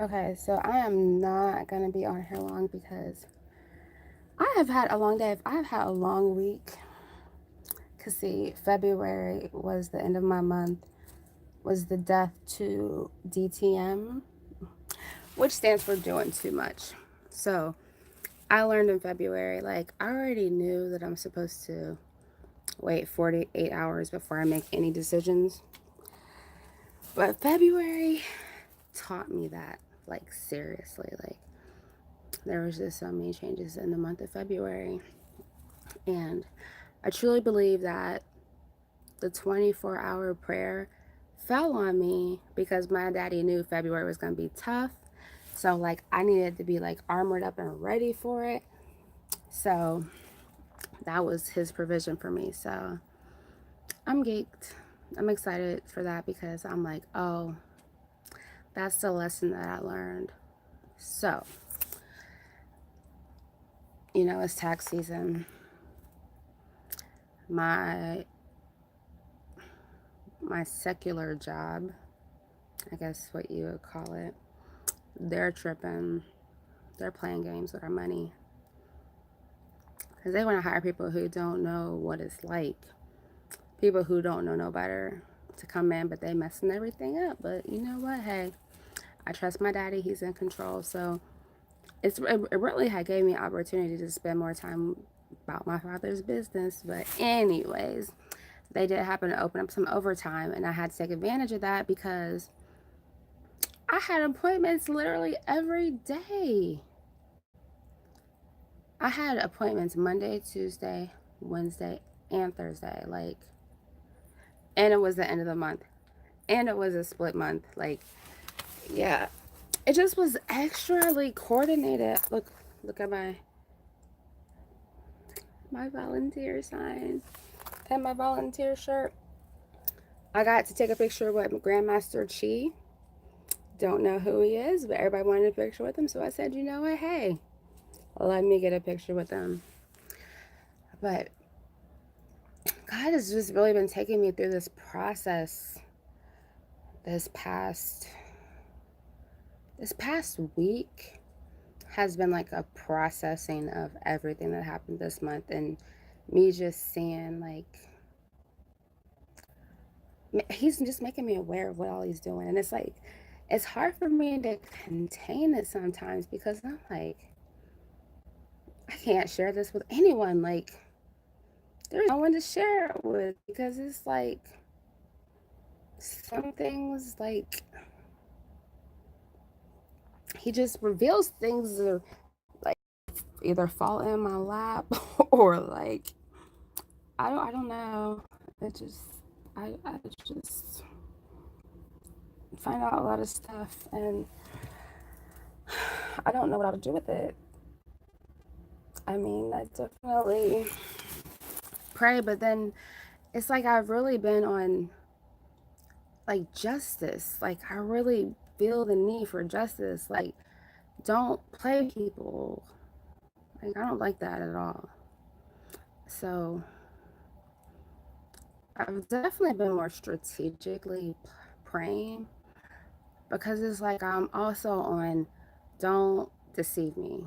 Okay, so I am not gonna be on here long because I have had a long day. I have had a long week. Cause see, February was the end of my month. Was the death to DTM, which stands for doing too much. So I learned in February, like I already knew that I'm supposed to wait 48 hours before I make any decisions. But February taught me that, like seriously, like there was just so many changes in the month of February. And I truly believe that the 24-hour prayer fell on me because my daddy knew February was going to be tough. So, like, I needed to be, like, armored up and ready for it. So, that was his provision for me. So, I'm geeked. I'm excited for that because I'm like, oh, that's the lesson that I learned. So, it's tax season. My my secular job, I guess what you would call it, they're tripping. They're playing games with our money because they want to hire people who don't know what it's like, people who don't know no better to come in, but they messing everything up. But you know what? Hey, I trust my daddy. He's in control. So it really had gave me opportunity to spend more time about my father's business. But anyways, they did happen to open up some overtime, and I had to take advantage of that because I had appointments literally every day. I had appointments Monday, Tuesday, Wednesday, and Thursday. Like, and it was the end of the month. And it was a split month. Like, yeah. It just was extrally coordinated. Look at my volunteer sign and my volunteer shirt. I got to take a picture with Grandmaster Chi. Don't know who he is, but everybody wanted a picture with him. So I said, you know what? Hey, let me get a picture with him. But God has just really been taking me through this process this past this past week has been like a processing of everything that happened this month and me just seeing like he's just making me aware of what all he's doing, and it's like it's hard for me to contain it sometimes because I'm like I can't share this with anyone. Like there's no one to share it with because it's like some things like he just reveals things that are like either fall in my lap or like I don't know. It just I just find out a lot of stuff and I don't know what I would do with it. I mean, I definitely pray, but then it's like I've really been on like justice. Like I really feel the need for justice. Like don't play people. Like I don't like that at all. So I've definitely been more strategically praying because it's like I'm also on don't deceive me.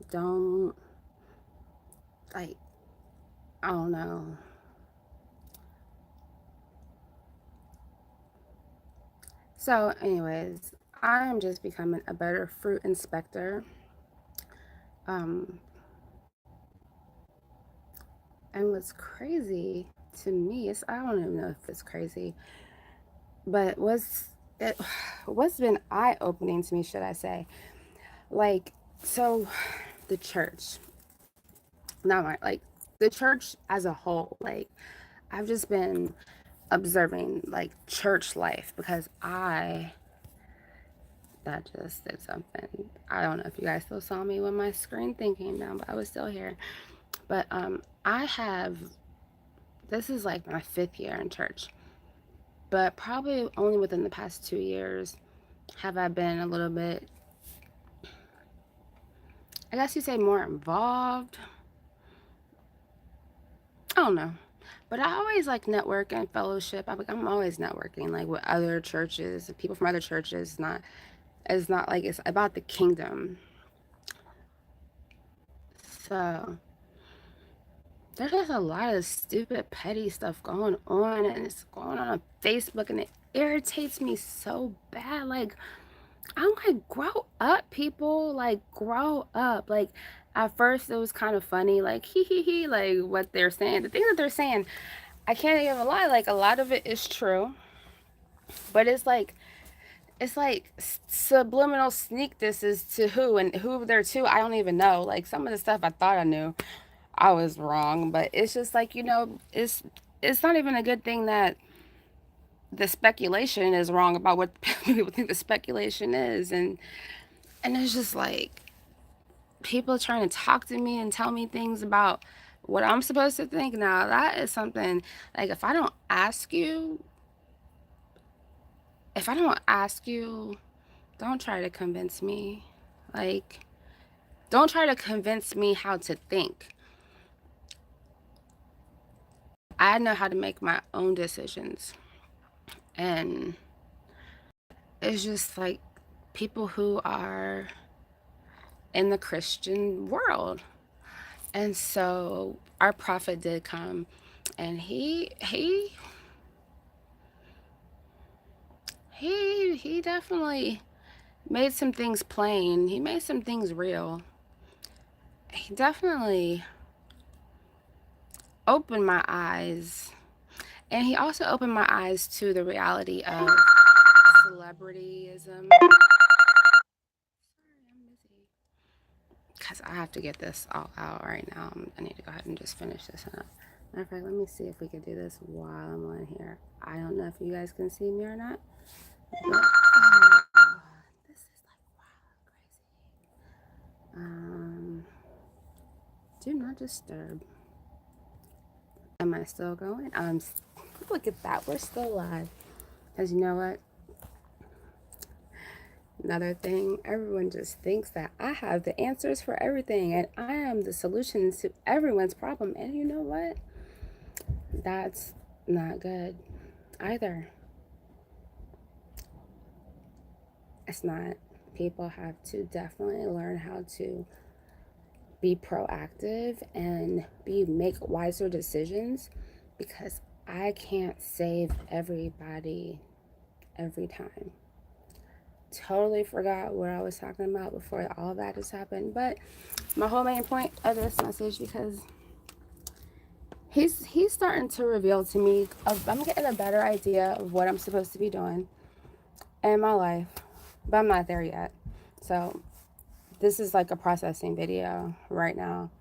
Don't like I don't know. So anyways, I am just becoming a better fruit inspector. Um and what's crazy to me is I don't even know if it's crazy, but it what's been eye opening to me, should I say? Like so the church. Not my like the church as a whole. Like I've just been observing like church life because that just did something. I don't know if you guys still saw me when my screen thing came down, but I was still here. But I have this is like my fifth year in church, but probably only within the past 2 years have I been a little bit, I guess you say, more involved. I don't know. But I always like network and fellowship. I'm always networking like with other churches, people from other churches, not It's not like it's about the kingdom. So there's just a lot of stupid, petty stuff going on, and it's going on Facebook, and it irritates me so bad. Like, I'm like, grow up, people. Like, grow up. Like, at first it was kind of funny, like, hee, like what they're saying. The things that they're saying, I can't even lie. Like, a lot of it is true, but it's like subliminal sneak this is to who and who they're to. I don't even know. Like, some of the stuff I thought I knew, I was wrong. But it's just like, it's not even a good thing that the speculation is wrong about what people think the speculation is, and it's just like people trying to talk to me and tell me things about what I'm supposed to think. Now that is something, like, if I don't ask you, don't try to convince me. Like, don't try to convince me how to think. I know how to make my own decisions. And it's just like people who are in the Christian world. And so our prophet did come, and he definitely made some things plain. He made some things real. He definitely opened my eyes. And he also opened my eyes to the reality of celebrityism. Because I have to get this all out right now. I need to go ahead and just finish this up. Matter of fact, let me see if we can do this while I'm on here. I don't know if you guys can see me or not. But, this is like wild, crazy. Do not disturb. Am I still going? Look at that. We're still live. Because you know what? Another thing, everyone just thinks that I have the answers for everything and I am the solution to everyone's problem. And you know what? That's not good either. It's not. People have to definitely learn how to be proactive and make wiser decisions, because I can't save everybody every time. Totally forgot what I was talking about before all that has happened. But my whole main point of this message, because he's starting to reveal to me, I'm getting a better idea of what I'm supposed to be doing in my life, but I'm not there yet. So this is like a processing video right now.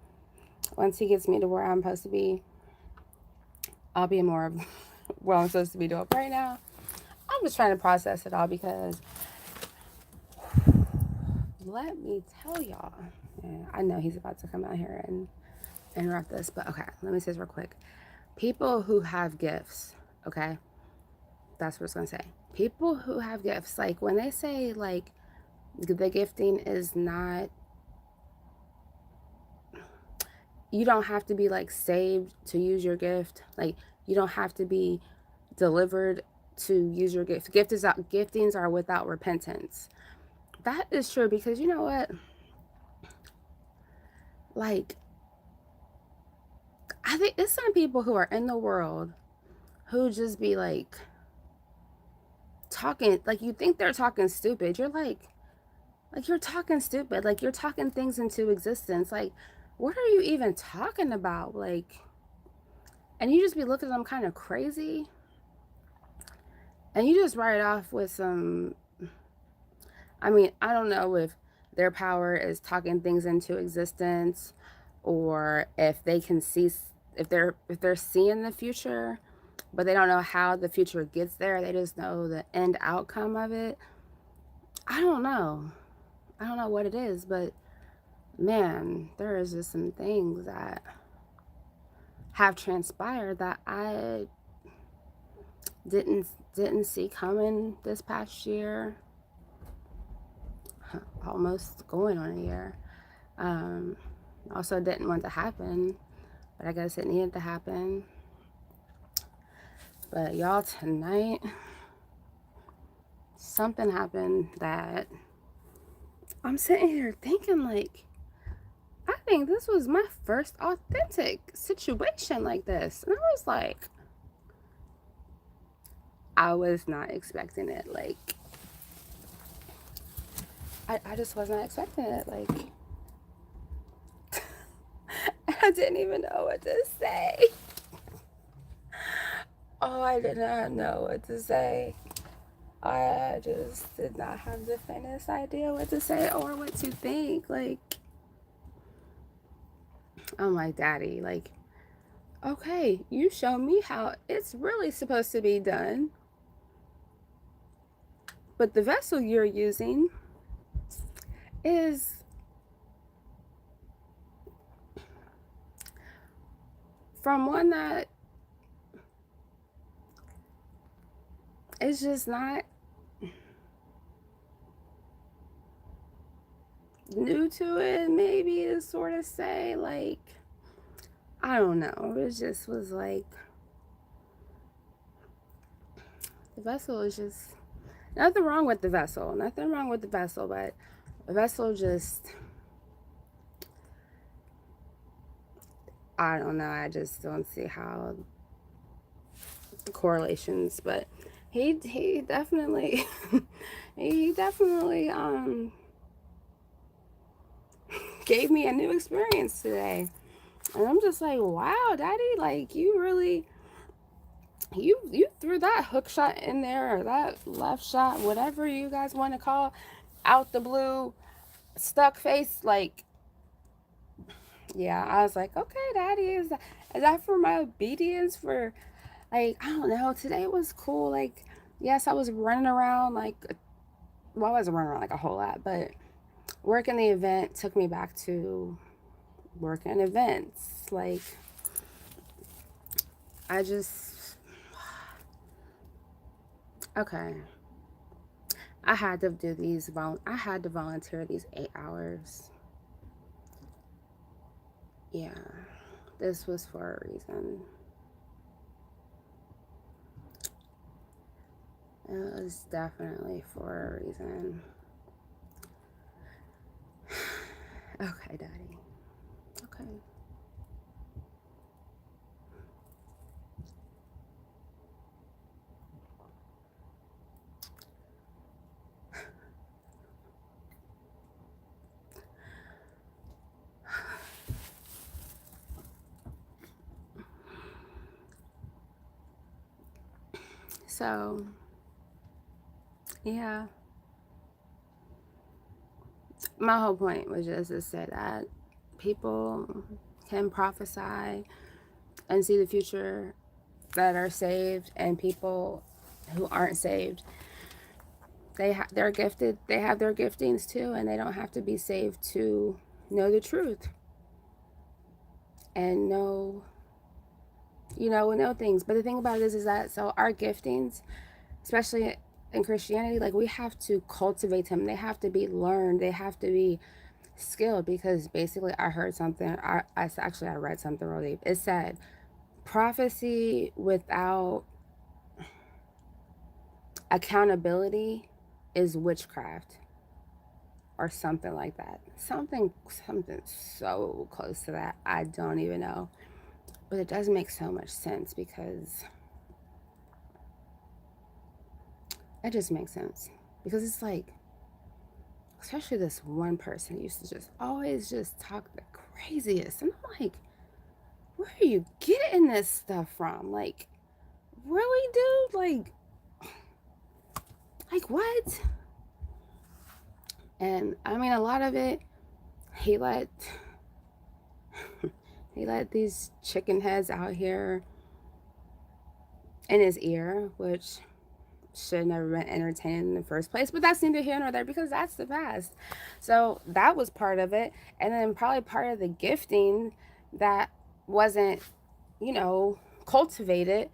Once he gets me to where I'm supposed to be, I'll be more of what I'm supposed to be doing. Right now, I'm just trying to process it all, because let me tell y'all, and I know he's about to come out here and interrupt this, but okay, let me say this real quick. People who have gifts, okay, that's what it's gonna say. People who have gifts, like when they say like the gifting is not, you don't have to be like saved to use your gift. Like, you don't have to be delivered to use your gift. Giftings are without repentance. That is true, because you know what? Like, I think there's some people who are in the world who just be like talking, like, you think they're talking stupid. You're like you're talking stupid. Like, you're talking things into existence. Like, what are you even talking about? Like, and you just be looking at them kind of crazy. And you just write it off with some, I mean, I don't know if their power is talking things into existence, or if they can see, if they're seeing the future, but they don't know how the future gets there. They just know the end outcome of it. I don't know. I don't know what it is, but man, there is just some things that have transpired that I didn't see coming this past year. Almost going on a year. Also didn't want to happen, but I guess it needed to happen. But y'all, tonight something happened that I'm sitting here thinking, like, I think this was my first authentic situation like this. And I was like, I was not expecting it. Like, I just was not expecting it. Like, I didn't even know what to say. Oh, I did not know what to say. I just did not have the faintest idea what to say or what to think. Like, I'm like, Daddy, like, okay, you show me how it's really supposed to be done. But the vessel you're using is from one that is just not new to it, maybe to sort of say. Like, I don't know. It just was like, the vessel is just, nothing wrong with the vessel. Nothing wrong with the vessel, but the vessel just, I don't know. I just don't see how the correlations, but he definitely he definitely gave me a new experience today. And I'm just like, wow, Daddy, like, you really, you threw that hook shot in there, or that left shot, whatever you guys want to call, out the blue, stuck face. Like, yeah, I was like, okay, Daddy, is that for my obedience? For, like, I don't know. Today was cool. Like, yes, I was running around like, well, I wasn't running around like a whole lot, but working the event took me back to working events. Like, I just, okay. I had to do these, I had to volunteer these 8 hours. Yeah, this was for a reason. It was definitely for a reason. Okay, Daddy. Okay. So, yeah, my whole point was just to say that people can prophesy and see the future that are saved, and people who aren't saved, they're gifted, they have their giftings too, and they don't have to be saved to know the truth and know things. But the thing about it is that, so our giftings, especially in Christianity, like, we have to cultivate them. They have to be learned. They have to be skilled, because basically I heard something, I read something really deep. It said prophecy without accountability is witchcraft, or something like that. Something so close to that. I don't even know. But it does make so much sense, because it just makes sense. Because it's like, especially this one person used to just always just talk the craziest. And I'm like, where are you getting this stuff from? Like, really, dude? Like what? And I mean, a lot of it, he let he let these chicken heads out here in his ear, which should have never been entertained in the first place. But that's neither here nor there, because that's the past. So that was part of it. And then probably part of the gifting that wasn't, cultivated.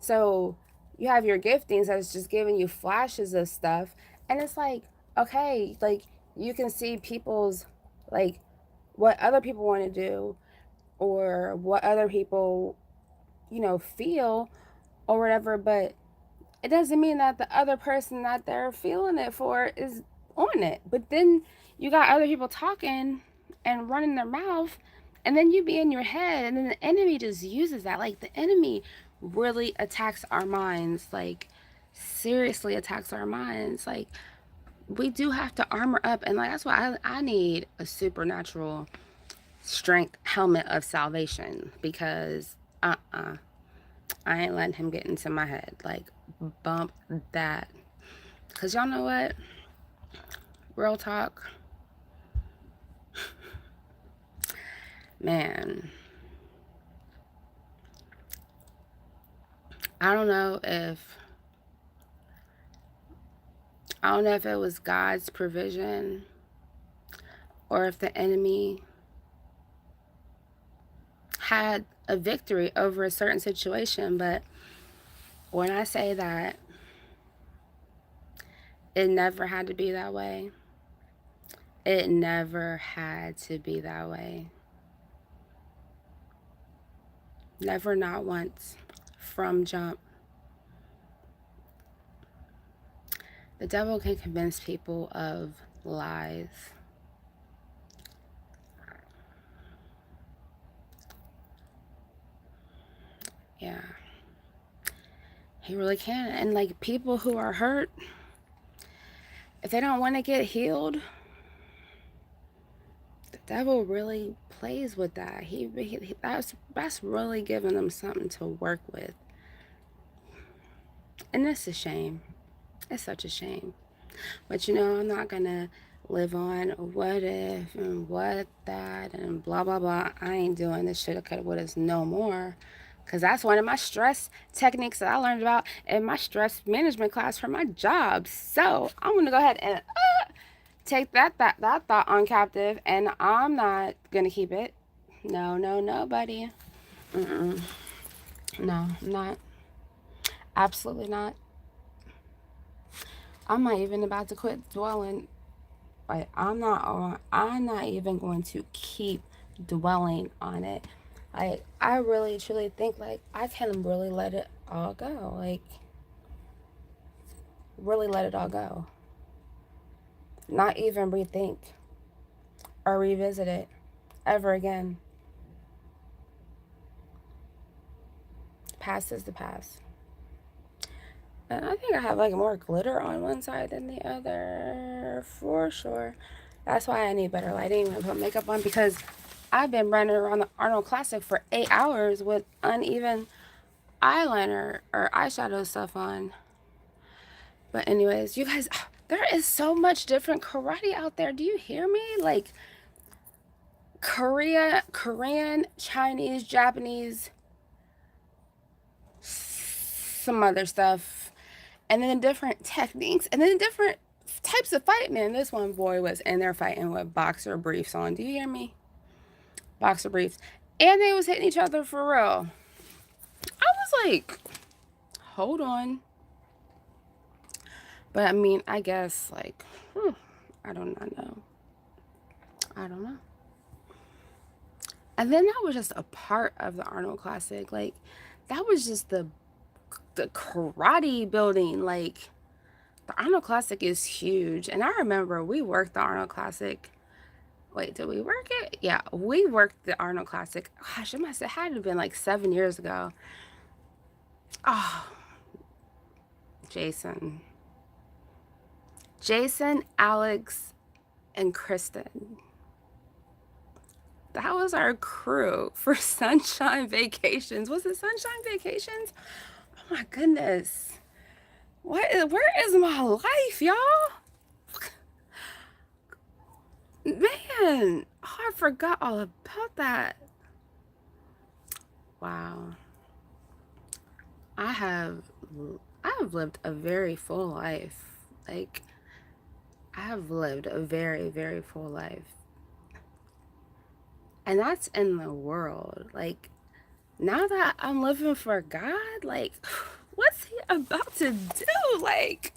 So you have your giftings that's just giving you flashes of stuff. And it's like, okay, like, you can see people's, like, what other people want to do, or what other people, feel, or whatever. But it doesn't mean that the other person that they're feeling it for is on it. But then you got other people talking and running their mouth, and then you be in your head, and then the enemy just uses that. Like, the enemy really attacks our minds, like, seriously attacks our minds. Like, we do have to armor up, and like, that's why I need a supernatural strength helmet of salvation, because I ain't letting him get into my head. Like, bump that. Because y'all know what? Real talk. Man. I don't know if it was God's provision or if the enemy had a victory over a certain situation, but when I say that, it never had to be that way. It never had to be that way. Never, not once, from jump. The devil can convince people of lies. Yeah. He really can. And like, people who are hurt, if they don't want to get healed, the devil really plays with that. That's really giving them something to work with. And it's a shame. It's such a shame. But I'm not gonna live on what if and what that and blah blah blah. I ain't doing this shit. Coulda, wouldas no more. Because that's one of my stress techniques that I learned about in my stress management class for my job. So I'm going to go ahead and take that thought on captive, and I'm not going to keep it. No, buddy. No, I'm not. Absolutely not. I'm not even about to quit dwelling. Like, I'm not even going to keep dwelling on it. Like, I really truly think, like, I can really let it all go. Like, really let it all go. Not even rethink or revisit it ever again. Past is the past. And I think I have like more glitter on one side than the other, for sure. That's why I need better lighting when I put makeup on, because I've been running around the Arnold Classic for 8 hours with uneven eyeliner or eyeshadow stuff on. But anyways, you guys, there is so much different karate out there. Do you hear me? Like, Korean, Chinese, Japanese, some other stuff, and then different techniques, and then different types of fight. Man, this one boy was in there fighting with boxer briefs on. Do you hear me? Boxer briefs. And they was hitting each other for real. I was like, hold on. But I mean, I guess, like, I do not know. I don't know. And then that was just a part of the Arnold Classic. Like, that was just the karate building. Like, the Arnold Classic is huge. And I remember we worked the Arnold Classic. Wait, did we work it? Yeah, we worked the Arnold Classic. Gosh, it must have had to have been like 7 years ago. Oh, Jason, Alex, and Kristen. That was our crew for Sunshine Vacations. Was it Sunshine Vacations? Oh my goodness. Where is my life, y'all? Man, oh, I forgot all about that. Wow. I have lived a very full life. Like, I have lived a very, very full life. And that's in the world. Like, now that I'm living for God, like, what's he about to do? Like,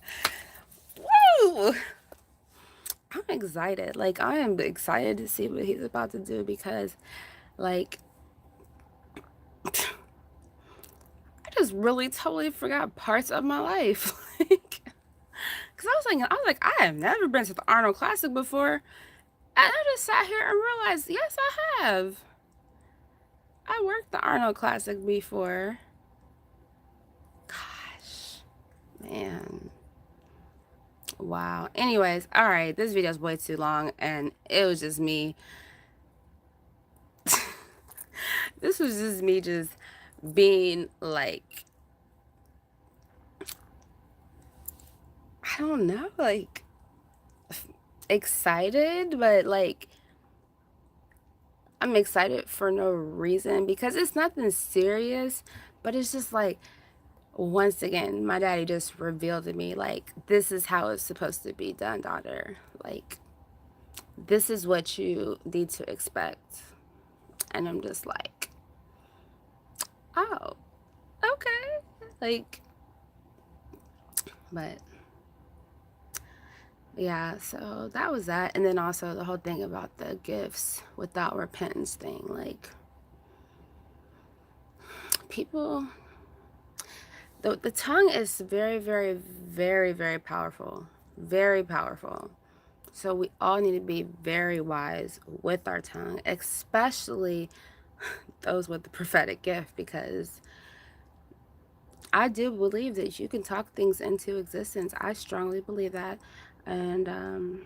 whoa! I'm excited. Like, I am excited to see what he's about to do, because, like, I just really totally forgot parts of my life. Like, because I was like, I have never been to the Arnold Classic before. And I just sat here and realized, yes, I have. I worked the Arnold Classic before. Gosh, man. Wow. Anyways, all right, this video is way too long, and it was just me. This was just me just being like, I don't know, like excited, but like I'm excited for no reason because it's nothing serious, but it's just like, once again, my daddy just revealed to me, like, this is how it's supposed to be done, daughter. Like, this is what you need to expect. And I'm just like, oh, okay. Like, but yeah, so that was that. And then also the whole thing about the gifts without repentance thing. Like, people, the tongue is very, very, very, very powerful. Very powerful. So we all need to be very wise with our tongue, especially those with the prophetic gift, because I do believe that you can talk things into existence. I strongly believe that. And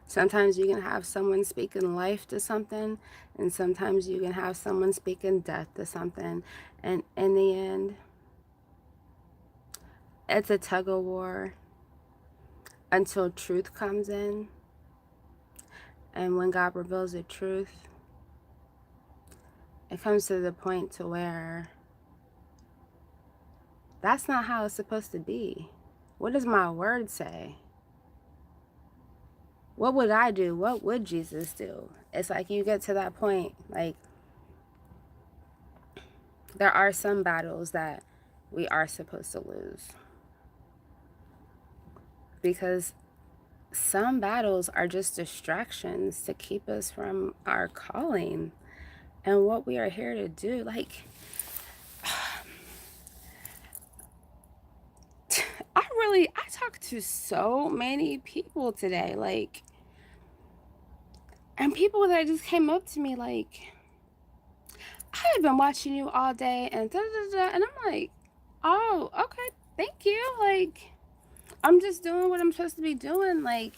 sometimes you can have someone speaking life to something, and sometimes you can have someone speaking death to something. And in the end, it's a tug of war until truth comes in. And when God reveals the truth, it comes to the point to where that's not how it's supposed to be. What does my word say? What would I do? What would Jesus do? It's like you get to that point, like, there are some battles that we are supposed to lose. Because some battles are just distractions to keep us from our calling and what we are here to do. Like, I talked to so many people today, like, and people that just came up to me like, I have been watching you all day and da da da, and I'm like, oh, okay, thank you. Like, I'm just doing what I'm supposed to be doing. Like,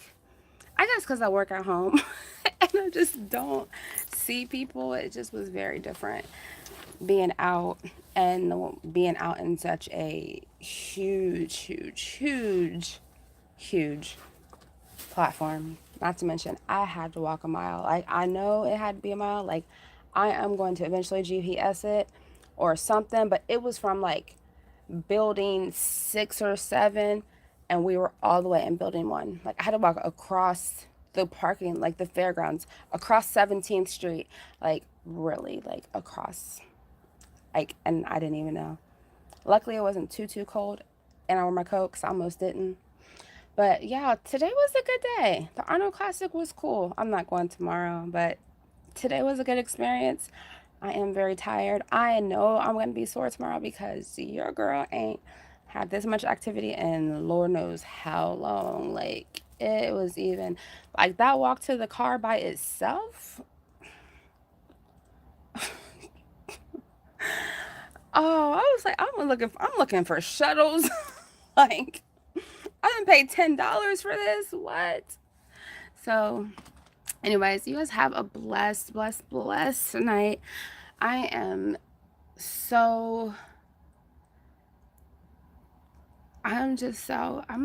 I guess because I work at home and I just don't see people. It just was very different being out and being out in such a huge platform. Not to mention, I had to walk a mile. Like, I know it had to be a mile. Like, I am going to eventually GPS it or something, but it was from like building 6 or 7, and we were all the way in building 1. Like, I had to walk across the parking, like the fairgrounds, across 17th Street, like really, like across, like, and I didn't even know. Luckily, it wasn't too cold, and I wore my coat because I almost didn't. But yeah, today was a good day. The Arnold Classic was cool. I'm not going tomorrow, but today was a good experience. I am very tired. I know I'm going to be sore tomorrow because your girl ain't had this much activity in Lord knows how long. Like, it was even, like, that walk to the car by itself. Oh, I was like, I'm looking for shuttles. Like, I didn't pay $10 for this. What? So, anyways, you guys have a blessed night. I am so, I'm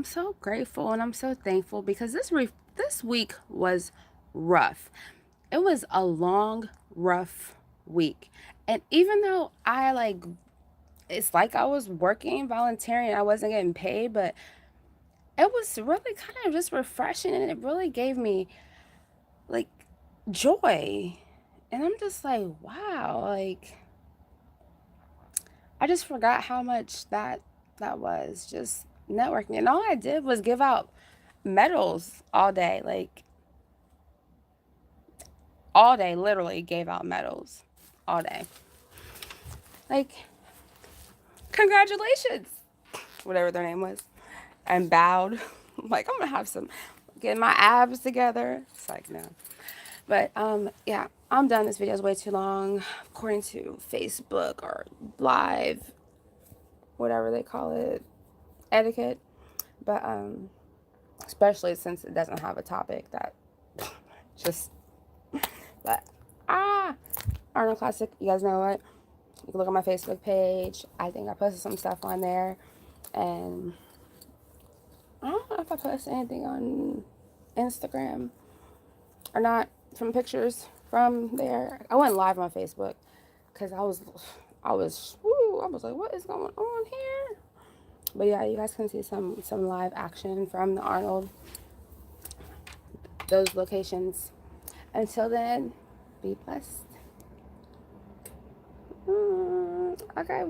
so grateful and I'm so thankful because this week was rough. It was a long, rough week. And even though it's like I was working, volunteering, I wasn't getting paid, but it was really kind of just refreshing, and it really gave me like joy. And I'm just like, wow, like, I just forgot how much that was just networking. And all I did was give out medals all day, like all day, literally gave out medals all day. Like, congratulations, whatever their name was. and bowed. Like, I'm gonna have some, getting my abs together. It's like, no. But yeah, I'm done. This video is way too long, according to Facebook or live, whatever they call it, etiquette. But especially since it doesn't have a topic that just, but Arnold Classic, you guys know what? You can look on my Facebook page. I think I posted some stuff on there, and I don't know if I posted anything on Instagram or not, from pictures from there. I went live on Facebook because I was like, what is going on here? But yeah, you guys can see some live action from the Arnold, those locations. Until then, be blessed. Okay.